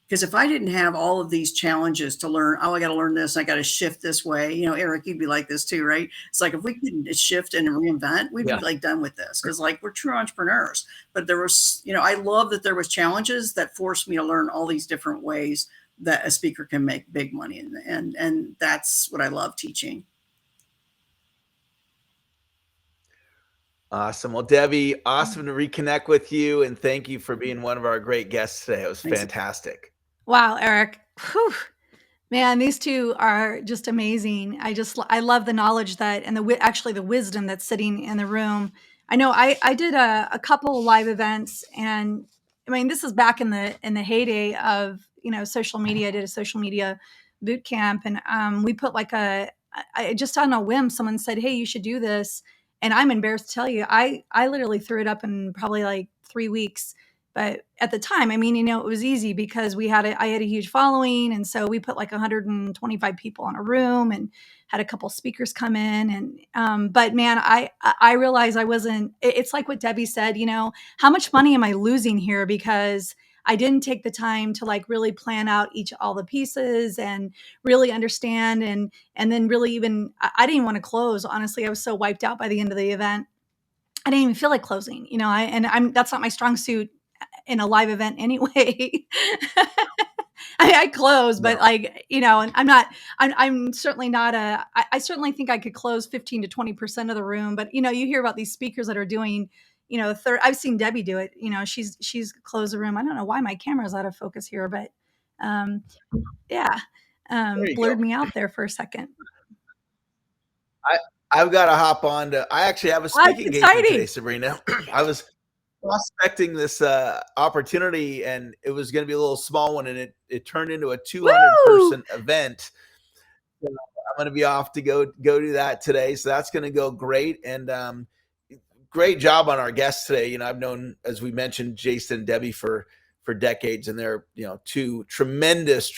Because if I didn't have all of these challenges to learn, I got to learn this, I got to shift this way. Eric, you'd be like this too, right? It's like, if we couldn't shift and reinvent, we'd be done with this, because we're true entrepreneurs. But there was, I love that there was challenges that forced me to learn all these different ways that a speaker can make big money. And that's what I love teaching.
Awesome. Well, Debbie, awesome to reconnect with you. And thank you for being one of our great guests today. It was fantastic.
Wow, Eric. Whew. Man, these two are just amazing. I love the knowledge and the wisdom that's sitting in the room. I know I did a couple live events, and I mean, this is back in the heyday of, social media. I did a social media boot camp, and we put I just on a whim, someone said, "Hey, you should do this." And I'm embarrassed to tell you, I literally threw it up in probably 3 weeks. But at the time, I mean, it was easy because I had a huge following. And so we put 125 people in a room and had a couple speakers come in. And, but man, I realized it's like what Debbie said, how much money am I losing here? Because I didn't take the time to really plan out all the pieces and really understand. And then really I didn't even want to close. Honestly, I was so wiped out by the end of the event. I didn't even feel like closing, that's not my strong suit in a live event anyway. I close, but like, you know, and I'm certainly not I certainly think I could close 15 to 20% of the room, but you know, you hear about these speakers that are doing, you know, I've seen Debbie do it, you know, she's closed the room. I don't know why my camera's out of focus here, but yeah,
There you
blurred
go.
me out there for a second.
I've got to hop on to, I actually have a speaking engagement today, Sabrina. I was prospecting this opportunity, and it was going to be a little small one, and it turned into a 200-person event. So I'm going to be off to go do that today. So that's going to go great. And great job on our guests today. You know, I've known, as we mentioned, Jason and Debbie for decades, and they're, you know, two tremendous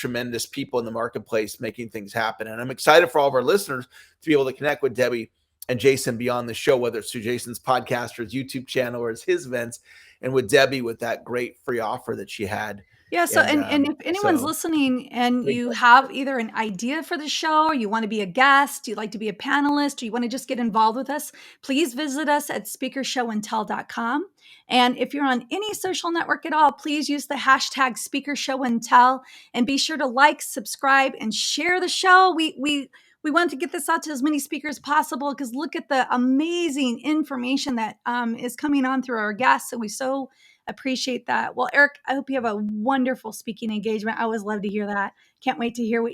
people in the marketplace making things happen. And I'm excited for all of our listeners to be able to connect with Debbie and Jason beyond the show, whether it's through Jason's podcast or his YouTube channel or his events, and with Debbie with that great free offer that she had.
Yeah. So, and if anyone's listening and you have either an idea for the show, or you want to be a guest, you'd like to be a panelist, or you want to just get involved with us, please visit us at speakershowandtell.com. And if you're on any social network at all, please use the hashtag speakershowandtell, and be sure to like, subscribe, and share the show. We want to get this out to as many speakers as possible, because look at the amazing information that is coming on through our guests. And we so appreciate that. Well, Eric, I hope you have a wonderful speaking engagement. I always love to hear that. Can't wait to hear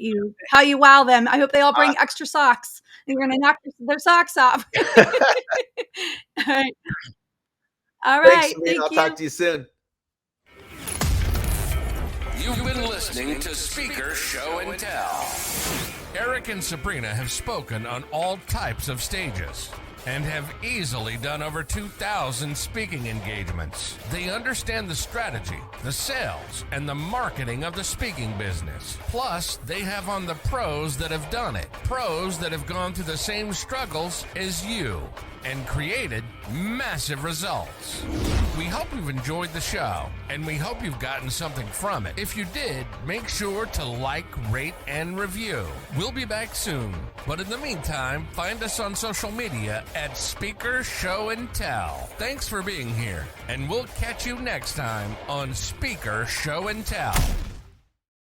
how you wow them. I hope they all bring extra socks, and you're going to knock their socks off. All right.
Thanks, Sabrina. I'll talk to you soon.
You've been listening to Speaker Show and Tell. Eric and Sabrina have spoken on all types of stages and have easily done over 2,000 speaking engagements. They understand the strategy, the sales, and the marketing of the speaking business. Plus, they have on the pros that have done it, pros that have gone through the same struggles as you and created massive results. We hope you've enjoyed the show, and we hope you've gotten something from it. If you did, make sure to like, rate, and review. We'll be back soon, but in the meantime, find us on social media at Speaker Show and Tell. Thanks for being here, and we'll catch you next time on Speaker Show and Tell.